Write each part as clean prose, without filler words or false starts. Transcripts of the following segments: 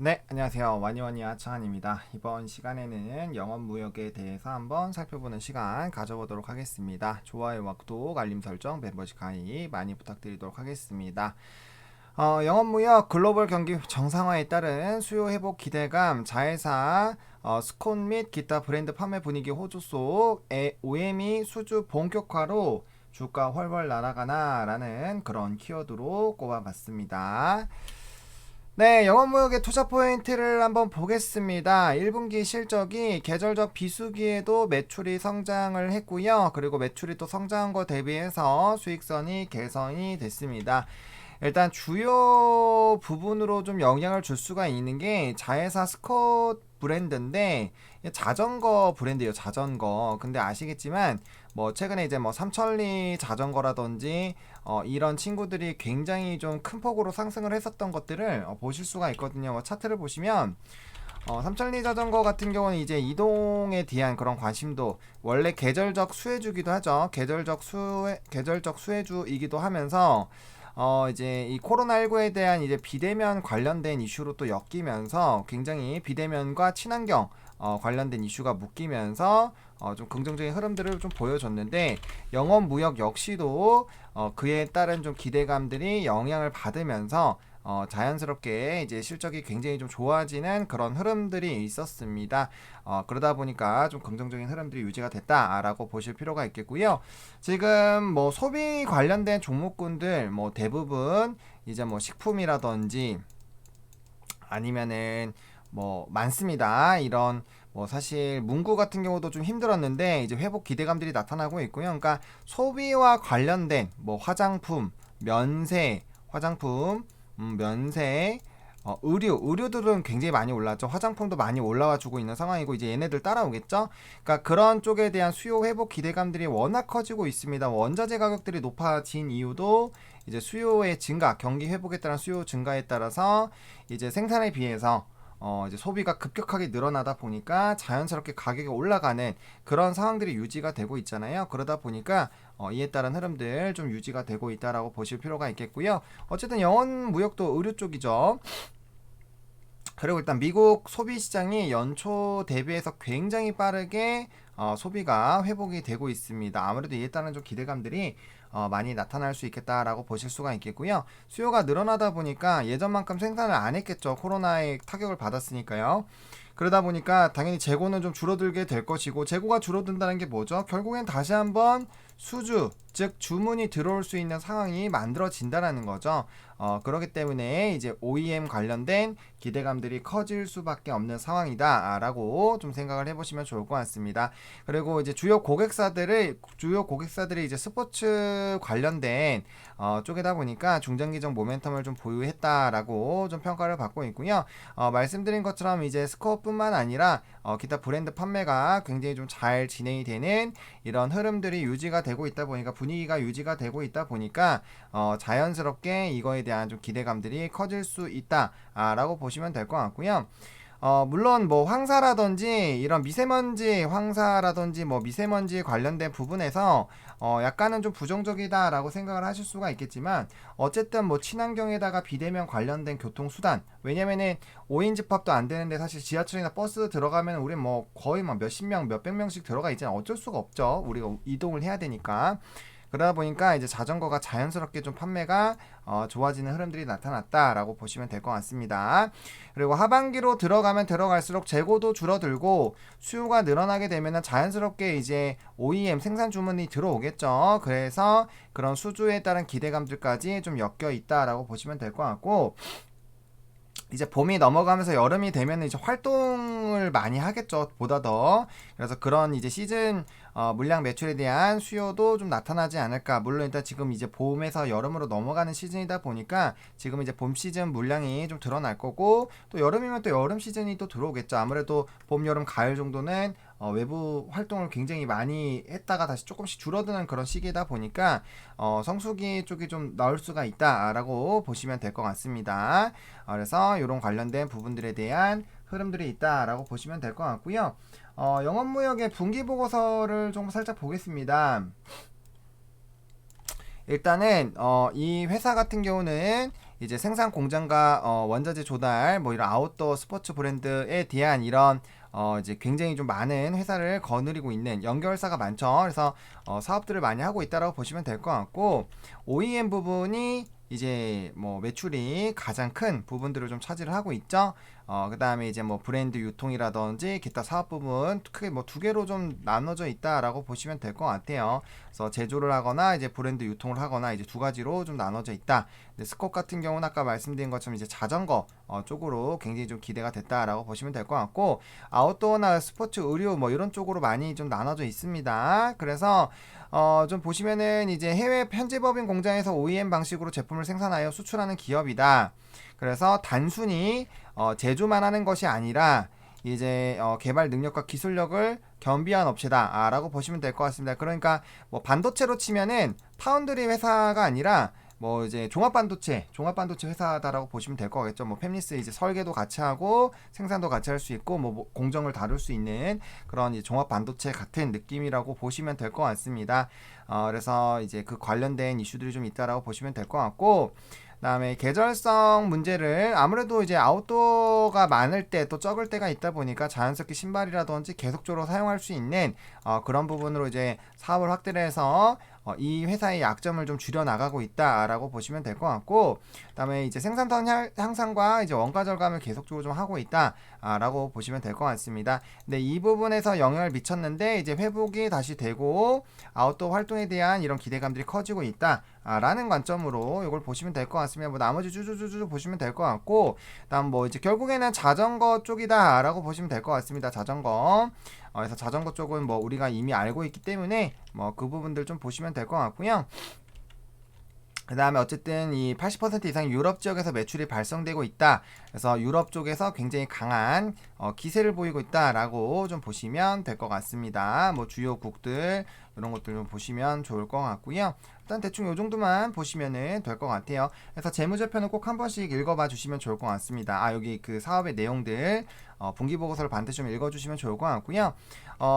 네, 안녕하세요. 와니와니 아창한입니다. 이번 시간에는 영업무역에 대해서 한번 살펴보는 시간 가져보도록 하겠습니다. 좋아요와 구독, 알림 설정, 멤버십 가입 많이 부탁드리도록 하겠습니다. 영업무역 글로벌 경기 정상화에 따른 수요 회복 기대감, 자회사, 스콘 및 기타 브랜드 판매 분위기 호조 속 OM이 수주 본격화로 주가 훨훨 날아가나라는 그런 키워드로 꼽아봤습니다. 네, 영업무역의 투자 포인트를 한번 보겠습니다. 1분기 실적이 계절적 비수기에도 매출이 성장을 했고요. 그리고 매출이 또 성장한 거 대비해서 수익선이 개선이 됐습니다. 일단 주요 부분으로 좀 영향을 줄 수가 있는 게 자회사 스콧 브랜드인데 자전거 브랜드예요. 자전거. 근데 아시겠지만 뭐 최근에 이제 뭐 삼천리 자전거라든지 이런 친구들이 굉장히 좀 큰 폭으로 상승을 했었던 것들을 보실 수가 있거든요. 차트를 보시면 삼천리 자전거 같은 경우는 이제 이동에 대한 그런 관심도 원래 계절적 수혜주기도 하죠. 계절적 수혜주이기도 하면서 이제 이 코로나19에 대한 이제 비대면 관련된 이슈로 또 엮이면서 굉장히 비대면과 친환경 관련된 이슈가 묶이면서 좀 긍정적인 흐름들을 좀 보여줬는데 영업 무역 역시도 그에 따른 좀 기대감들이 영향을 받으면서 자연스럽게 이제 실적이 굉장히 좀 좋아지는 그런 흐름들이 있었습니다. 그러다 보니까 좀 긍정적인 흐름들이 유지가 됐다라고 보실 필요가 있겠고요. 지금 뭐 소비 관련된 종목군들 뭐 대부분 이제 뭐 식품이라든지 아니면은 뭐 많습니다. 이런 뭐 사실 문구 같은 경우도 좀 힘들었는데 이제 회복 기대감들이 나타나고 있고요. 그러니까 소비와 관련된 뭐 화장품, 면세, 의류들은 굉장히 많이 올랐죠. 화장품도 많이 올라와 주고 있는 상황이고 이제 얘네들 따라오겠죠. 그러니까 그런 쪽에 대한 수요 회복 기대감들이 워낙 커지고 있습니다. 원자재 가격들이 높아진 이유도 이제 수요의 증가, 경기 회복에 따른 수요 증가에 따라서 이제 생산에 비해서 이제 소비가 급격하게 늘어나다 보니까 자연스럽게 가격이 올라가는 그런 상황들이 유지가 되고 있잖아요. 그러다 보니까 이에 따른 흐름들 좀 유지가 되고 있다라고 보실 필요가 있겠고요. 어쨌든 영원 무역도 의류 쪽이죠. 그리고 일단 미국 소비 시장이 연초 대비해서 굉장히 빠르게 소비가 회복이 되고 있습니다. 아무래도 이에 따른 좀 기대감들이 많이 나타날 수 있겠다라고 보실 수가 있겠고요. 수요가 늘어나다 보니까 예전만큼 생산을 안 했겠죠. 코로나의 타격을 받았으니까요. 그러다 보니까 당연히 재고는 좀 줄어들게 될 것이고, 재고가 줄어든다는 게 뭐죠? 결국엔 다시 한번 수주, 즉 주문이 들어올 수 있는 상황이 만들어진다라는 거죠. 그렇기 때문에 이제 OEM 관련된 기대감들이 커질 수밖에 없는 상황이다라고 좀 생각을 해보시면 좋을 것 같습니다. 그리고 이제 주요 고객사들이 이제 스포츠 관련된 쪽이다 보니까 중장기적 모멘텀을 좀 보유했다라고 좀 평가를 받고 있고요. 말씀드린 것처럼 이제 스코어뿐만 아니라 기타 브랜드 판매가 굉장히 좀 잘 진행이 되는 이런 흐름들이 유지가 되고 있다 보니까 분위기가 유지가 되고 있다 보니까 자연스럽게 이거에 대한 좀 기대감들이 커질 수 있다라고 보시면 될 것 같고요. 물론 뭐 황사라든지 이런 황사라든지 뭐 미세먼지 관련된 부분에서 약간은 좀 부정적이다라고 생각을 하실 수가 있겠지만 어쨌든 뭐 친환경에다가 비대면 관련된 교통수단, 왜냐면은 5인 집합도 안 되는데 사실 지하철이나 버스 들어가면 우리 뭐 거의 막 몇십 명, 몇백 명씩 들어가 있잖아요. 어쩔 수가 없죠. 우리가 이동을 해야 되니까. 그러다 보니까 이제 자전거가 자연스럽게 좀 판매가 좋아지는 흐름들이 나타났다라고 보시면 될 것 같습니다. 그리고 하반기로 들어가면 들어갈수록 재고도 줄어들고 수요가 늘어나게 되면 자연스럽게 이제 OEM 생산 주문이 들어오겠죠. 그래서 그런 수주에 따른 기대감들까지 좀 엮여 있다라고 보시면 될 것 같고, 이제 봄이 넘어가면서 여름이 되면 이제 활동을 많이 하겠죠. 보다 더. 그래서 그런 이제 시즌 물량 매출에 대한 수요도 좀 나타나지 않을까. 물론 일단 지금 이제 봄에서 여름으로 넘어가는 시즌이다 보니까 지금 이제 봄 시즌 물량이 좀 드러날 거고, 또 여름이면 또 여름 시즌이 또 들어오겠죠. 아무래도 봄, 여름, 가을 정도는 외부 활동을 굉장히 많이 했다가 다시 조금씩 줄어드는 그런 시기다 보니까 성수기 쪽이 좀 나올 수가 있다라고 보시면 될 것 같습니다. 그래서 이런 관련된 부분들에 대한 흐름들이 있다라고 보시면 될 것 같고요. 영업무역의 분기 보고서를 좀 살짝 보겠습니다. 일단은 이 회사 같은 경우는 이제 생산 공장과 원자재 조달 뭐 이런 아웃도어 스포츠 브랜드에 대한 이런 이제 굉장히 좀 많은 회사를 거느리고 있는 연결사가 많죠. 그래서 사업들을 많이 하고 있다라고 보시면 될 것 같고, OEM 부분이 이제 뭐 매출이 가장 큰 부분들을 좀 차지를 하고 있죠. 그 다음에 이제 뭐 브랜드 유통이라든지 기타 사업 부분 크게 뭐 두 개로 좀 나눠져 있다라고 보시면 될 것 같아요. 그래서 제조를 하거나 이제 브랜드 유통을 하거나 이제 두 가지로 좀 나눠져 있다. 근데 스콥 같은 경우는 아까 말씀드린 것처럼 이제 자전거 쪽으로 굉장히 좀 기대가 됐다라고 보시면 될 것 같고, 아웃도어나 스포츠 의류 뭐 이런 쪽으로 많이 좀 나눠져 있습니다. 그래서 좀 보시면은 이제 해외 현지 법인 공장에서 OEM 방식으로 제품을 생산하여 수출하는 기업이다. 그래서 단순히 제조만 하는 것이 아니라 이제 개발 능력과 기술력을 겸비한 업체다라고 보시면 될 것 같습니다. 그러니까 뭐 반도체로 치면은 파운드리 회사가 아니라 뭐 이제 종합반도체 회사다라고 보시면 될 거겠죠. 뭐 팹리스 이제 설계도 같이 하고 생산도 같이 할 수 있고 뭐 공정을 다룰 수 있는 그런 이제 종합반도체 같은 느낌이라고 보시면 될 것 같습니다. 그래서 이제 그 관련된 이슈들이 좀 있다라고 보시면 될 것 같고, 그다음에 계절성 문제를 아무래도 이제 아웃도어가 많을 때 또 적을 때가 있다 보니까 자연스럽게 신발이라든지 계속적으로 사용할 수 있는 그런 부분으로 이제 사업을 확대를 해서 이 회사의 약점을 좀 줄여 나가고 있다라고 보시면 될 것 같고, 그다음에 이제 생산성 향상과 이제 원가 절감을 계속적으로 좀 하고 있다라고 보시면 될 것 같습니다. 근데 이 부분에서 영향을 미쳤는데 이제 회복이 다시 되고 아웃도어 활동에 대한 이런 기대감들이 커지고 있다라는 관점으로 이걸 보시면 될 것 같습니다. 뭐 나머지 쭈쭈쭈쭈 보시면 될 것 같고, 그다음 뭐 이제 결국에는 자전거 쪽이다라고 보시면 될 것 같습니다. 자전거. 그래서 자전거 쪽은 뭐 우리가 이미 알고 있기 때문에 뭐 그 부분들 좀 보시면 될 것 같고요. 그 다음에 어쨌든 이 80% 이상 유럽 지역에서 매출이 발생되고 있다. 그래서 유럽 쪽에서 굉장히 강한 기세를 보이고 있다라고 좀 보시면 될 것 같습니다. 뭐 주요국들 이런 것들 좀 보시면 좋을 것 같고요. 일단 대충 요 정도만 보시면은 될 것 같아요. 그래서 재무제표는 꼭 한 번씩 읽어봐 주시면 좋을 것 같습니다. 여기 그 사업의 내용들 분기보고서를 반드시 좀 읽어주시면 좋을 것 같고요.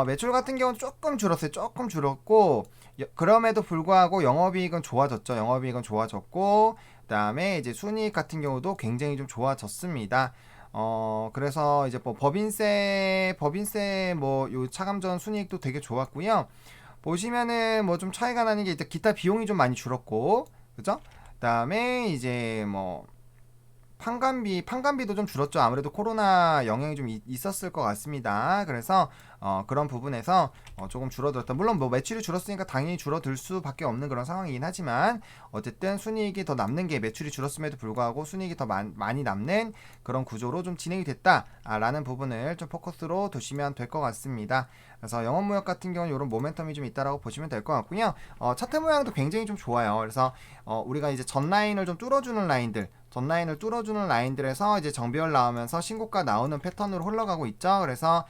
매출 같은 경우는 조금 줄었어요. 조금 줄었고, 그럼에도 불구하고 영업이익은 좋아졌죠. 영업이익은 좋아졌고, 그다음에 이제 순이익 같은 경우도 굉장히 좀 좋아졌습니다. 그래서 이제 뭐 법인세 뭐 요 차감전 순이익도 되게 좋았고요. 보시면은 뭐 좀 차이가 나는 게 일단 기타 비용이 좀 많이 줄었고, 그죠? 그다음에 이제 뭐 판관비도 좀 줄었죠. 아무래도 코로나 영향이 좀 있었을 것 같습니다. 그래서 그런 부분에서 조금 줄어들었다. 물론 뭐 매출이 줄었으니까 당연히 줄어들 수밖에 없는 그런 상황이긴 하지만, 어쨌든 순이익이 더 남는 게 매출이 줄었음에도 불구하고 순이익이 더 많이 남는 그런 구조로 좀 진행이 됐다라는 부분을 좀 포커스로 두시면 될 것 같습니다. 그래서 영업무역 같은 경우는 이런 모멘텀이 좀 있다라고 보시면 될 것 같고요. 차트 모양도 굉장히 좀 좋아요. 그래서 우리가 이제 전 라인을 좀 뚫어주는 라인들에서 이제 정비열 나오면서 신고가 나오는 패턴으로 흘러가고 있죠. 그래서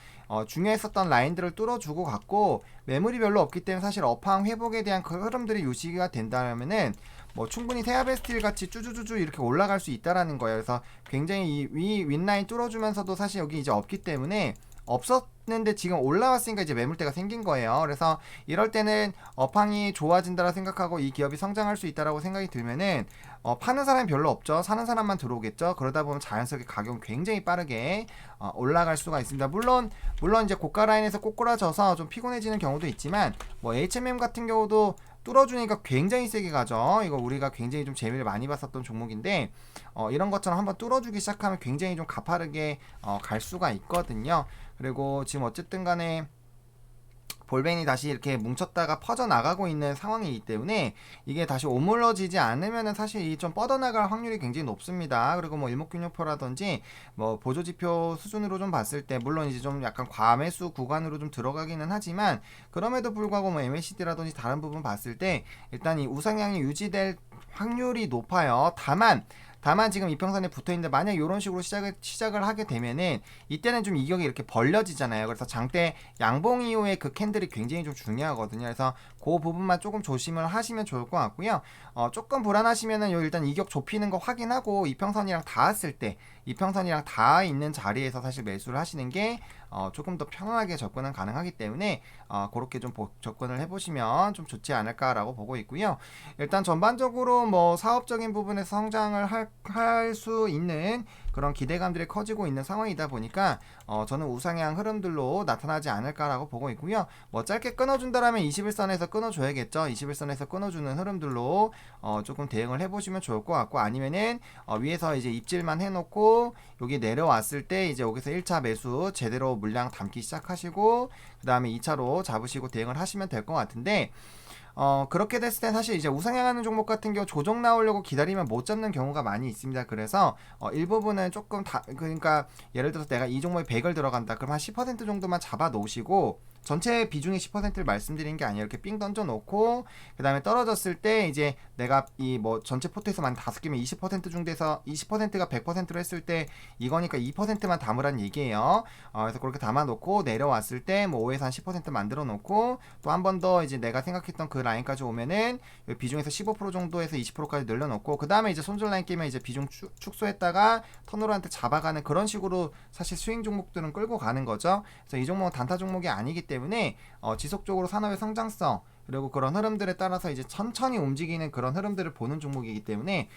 중요했었던 라인들을 뚫어주고 갔고, 매물이 별로 없기 때문에 사실 업황 회복에 대한 그 흐름들이 유지가 된다면은 뭐 충분히 테아베스틸 같이 쭈쭈쭈쭈 이렇게 올라갈 수 있다라는 거예요. 그래서 굉장히 이 윗라인 뚫어주면서도 사실 여기 이제 없기 때문에 없었는데 지금 올라왔으니까 이제 매물대가 생긴 거예요. 그래서 이럴 때는 업황이 좋아진다라 생각하고 이 기업이 성장할 수 있다라고 생각이 들면은 파는 사람이 별로 없죠. 사는 사람만 들어오겠죠. 그러다 보면 자연스럽게 가격은 굉장히 빠르게 올라갈 수가 있습니다. 물론 이제 고가 라인에서 꼬꾸라져서 좀 피곤해지는 경우도 있지만, 뭐 HMM 같은 경우도 뚫어주니까 굉장히 세게 가죠. 이거 우리가 굉장히 좀 재미를 많이 봤었던 종목인데, 이런 것처럼 한번 뚫어주기 시작하면 굉장히 좀 가파르게 갈 수가 있거든요. 그리고 지금 어쨌든 간에 볼벤이 다시 이렇게 뭉쳤다가 퍼져나가고 있는 상황이기 때문에 이게 다시 오물러지지 않으면은 사실 이 좀 뻗어나갈 확률이 굉장히 높습니다. 그리고 뭐 일목균형표라든지 뭐 보조지표 수준으로 좀 봤을 때 물론 이제 좀 약간 과매수 구간으로 좀 들어가기는 하지만, 그럼에도 불구하고 뭐 MACD라든지 다른 부분 봤을 때 일단 이 우상향이 유지될 확률이 높아요. 다만 지금 이평선에 붙어있는데 만약 이런 식으로 시작을 하게 되면은 이때는 좀 이격이 이렇게 벌려지잖아요. 그래서 장대 양봉 이후에 그 캔들이 굉장히 좀 중요하거든요. 그래서 그 부분만 조금 조심을 하시면 좋을 것 같고요. 조금 불안하시면은 요 일단 이격 좁히는 거 확인하고 이평선이랑 닿았을 때 이평선이랑 다 있는 자리에서 사실 매수를 하시는 게 조금 더 편안하게 접근은 가능하기 때문에 그렇게 좀 접근을 해보시면 좀 좋지 않을까라고 보고 있고요. 일단 전반적으로 뭐 사업적인 부분에서 성장을 할 수 있는 그런 기대감들이 커지고 있는 상황이다 보니까 저는 우상향 흐름들로 나타나지 않을까라고 보고 있고요. 뭐 짧게 끊어준다라면 21선에서 끊어줘야겠죠. 21선에서 끊어주는 흐름들로 조금 대응을 해보시면 좋을 것 같고, 아니면은 위에서 이제 입질만 해놓고 여기 내려왔을 때 이제 여기서 1차 매수 제대로 물량 담기 시작하시고 그 다음에 2차로 잡으시고 대응을 하시면 될 것 같은데, 그렇게 됐을 때 사실 이제 우상향하는 종목 같은 경우 조정 나오려고 기다리면 못 잡는 경우가 많이 있습니다. 그래서 일부분은 조금 그러니까 예를 들어서 내가 이 종목에 100을 들어간다. 그럼 한 10% 정도만 잡아 놓으시고, 전체 비중이 10%를 말씀드린 게 아니라 이렇게 삥 던져 놓고 그 다음에 떨어졌을 때 이제 내가 이 뭐 전체 포트에서 만 5개면 20% 중에서 20%가 100%로 했을 때 이거니까 2%만 담으란 얘기예요. 그래서 그렇게 담아 놓고 내려왔을 때 뭐 5에서 한 10% 만들어 놓고 또 한 번 더 이제 내가 생각했던 그 라인까지 오면은 비중에서 15% 정도에서 20%까지 늘려놓고 그 다음에 이제 손절 라인 끼면 이제 비중 축소했다가 턴으로한테 잡아가는 그런 식으로 사실 스윙 종목들은 끌고 가는 거죠. 그래서 이 종목은 단타 종목이 아니기 때문에 지속적으로 산업의 성장성 그리고 그런 흐름들에 따라서 이제 천천히 움직이는 그런 흐름들을 보는 종목이기 때문에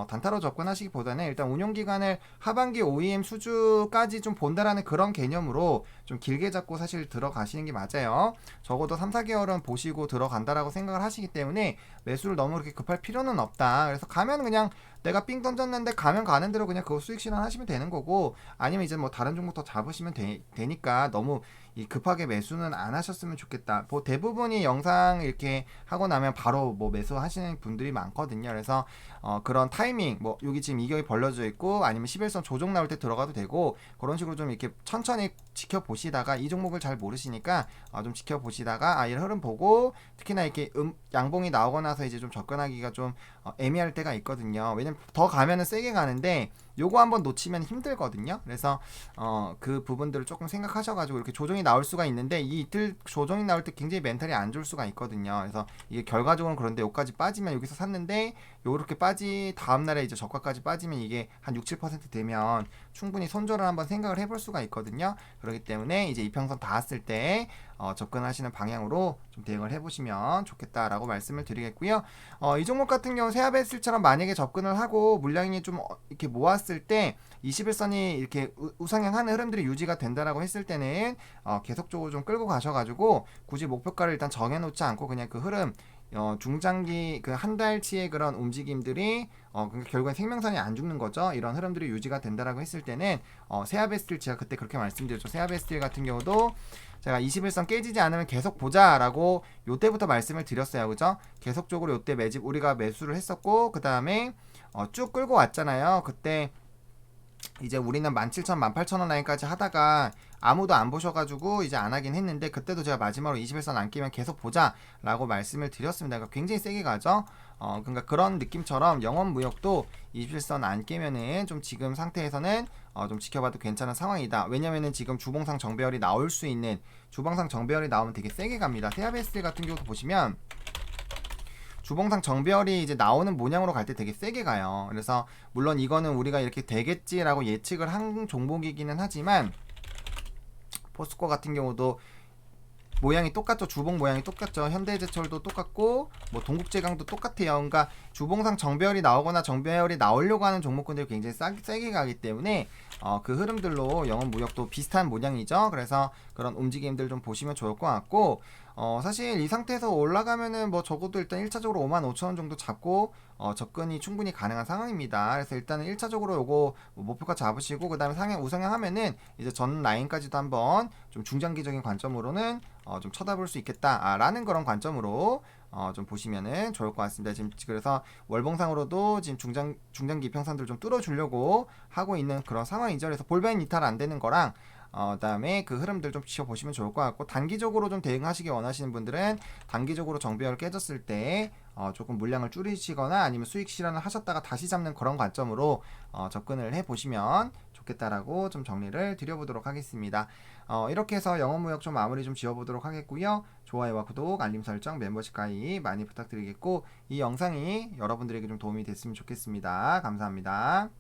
단타로 접근하시기보다는 일단 운용기간을 하반기 OEM 수주까지 좀 본다라는 그런 개념으로 좀 길게 잡고 사실 들어가시는 게 맞아요. 적어도 3, 4개월은 보시고 들어간다라고 생각을 하시기 때문에 매수를 너무 그렇게 급할 필요는 없다. 그래서 가면 그냥 내가 삥 던졌는데 가면 가는 대로 그냥 그거 수익 실현하시면 되는 거고, 아니면 이제 뭐 다른 종목 더 잡으시면 되니까 너무 이 급하게 매수는 안 하셨으면 좋겠다. 뭐 대부분이 영상 이렇게 하고 나면 바로 뭐 매수하시는 분들이 많거든요. 그래서 그런 타이밍 뭐 여기 지금 이격이 벌려져 있고 아니면 11선 조정 나올 때 들어가도 되고 그런 식으로 좀 이렇게 천천히 지켜보시다가, 이 종목을 잘 모르시니까 좀 지켜보시다가 이 흐름 보고 특히나 이렇게 양봉이 나오고 나서 이제 좀 접근하기가 좀 애매할 때가 있거든요. 왜냐면 더 가면은 세게 가는데 요거 한번 놓치면 힘들거든요. 그래서 그 부분들을 조금 생각하셔가지고 이렇게 조정이 나올 수가 있는데 이 이틀 조정이 나올 때 굉장히 멘탈이 안 좋을 수가 있거든요. 그래서 이게 결과적으로는 그런데 여기까지 빠지면 여기서 샀는데 요렇게 다음날에 이제 저가까지 빠지면 이게 한 6, 7% 되면 충분히 손절을 한번 생각을 해볼 수가 있거든요. 그렇기 때문에 이제 이평선 닿았을 때 접근하시는 방향으로 좀 대응을 해보시면 좋겠다라고 말씀을 드리겠고요. 이 종목 같은 경우 세아베스처럼 만약에 접근을 하고 물량이 좀 이렇게 모았을 때 21선이 이렇게 우상향하는 흐름들이 유지가 된다라고 했을 때는 계속적으로 좀 끌고 가셔가지고 굳이 목표가를 일단 정해놓지 않고 그냥 그 흐름 중장기 그 한 달치의 그런 움직임들이 그러니까 결국엔 생명선이 안 죽는 거죠. 이런 흐름들이 유지가 된다라고 했을 때는 세아베스틸 제가 그때 그렇게 말씀드렸죠. 세아베스틸 같은 경우도 제가 21선 깨지지 않으면 계속 보자라고 요때부터 말씀을 드렸어요. 그죠? 계속적으로 요때 매집 우리가 매수를 했었고 그 다음에 쭉 끌고 왔잖아요. 그때 이제 우리는 17,000, 18,000원 라인까지 하다가 아무도 안 보셔가지고 이제 안 하긴 했는데 그때도 제가 마지막으로 21선 안 끼면 계속 보자 라고 말씀을 드렸습니다. 그러니까 굉장히 세게 가죠. 그러니까 그런 느낌처럼 영업무역도 21선 안 깨면은 좀 지금 상태에서는 좀 지켜봐도 괜찮은 상황이다. 왜냐면은 지금 주봉상 정배열이 나올 수 있는, 주봉상 정배열이 나오면 되게 세게 갑니다. 세아베스 같은 경우도 보시면 주봉상 정배열이 이제 나오는 모양으로 갈 때 되게 세게 가요. 그래서 물론 이거는 우리가 이렇게 되겠지라고 예측을 한 종목이기는 하지만 포스코 같은 경우도 모양이 똑같죠. 주봉 모양이 똑같죠. 현대제철도 똑같고 뭐 동국제강도 똑같아요. 그러니까 주봉상 정배열이 나오거나 정배열이 나오려고 하는 종목군들이 굉장히 세게 가기 때문에 그 흐름들로 영업무역도 비슷한 모양이죠. 그래서 그런 움직임들 좀 보시면 좋을 것 같고, 사실 이 상태에서 올라가면은 뭐 적어도 일단 1차적으로 55,000원 정도 잡고 접근이 충분히 가능한 상황입니다. 그래서 일단은 1차적으로 요거 목표가 잡으시고 그 다음에 우상향 하면은 이제 전 라인까지도 한번 좀 중장기적인 관점으로는 좀 쳐다볼 수 있겠다라는 그런 관점으로 좀 보시면은 좋을 것 같습니다. 지금 그래서 월봉상으로도 지금 중장기 이평선들 좀 뚫어주려고 하고 있는 그런 상황이죠. 그래서 볼베인 이탈 안 되는 거랑 그다음에 그 흐름들 좀 지켜보시면 좋을 것 같고, 단기적으로 좀 대응하시기 원하시는 분들은 단기적으로 정배열 깨졌을 때 조금 물량을 줄이시거나 아니면 수익 실현을 하셨다가 다시 잡는 그런 관점으로 접근을 해보시면 좋겠다라고 좀 정리를 드려보도록 하겠습니다. 이렇게 해서 영업무역 좀 마무리 좀 지어보도록 하겠고요. 좋아요와 구독, 알림 설정, 멤버십 가입 많이 부탁드리겠고, 이 영상이 여러분들에게 좀 도움이 됐으면 좋겠습니다. 감사합니다.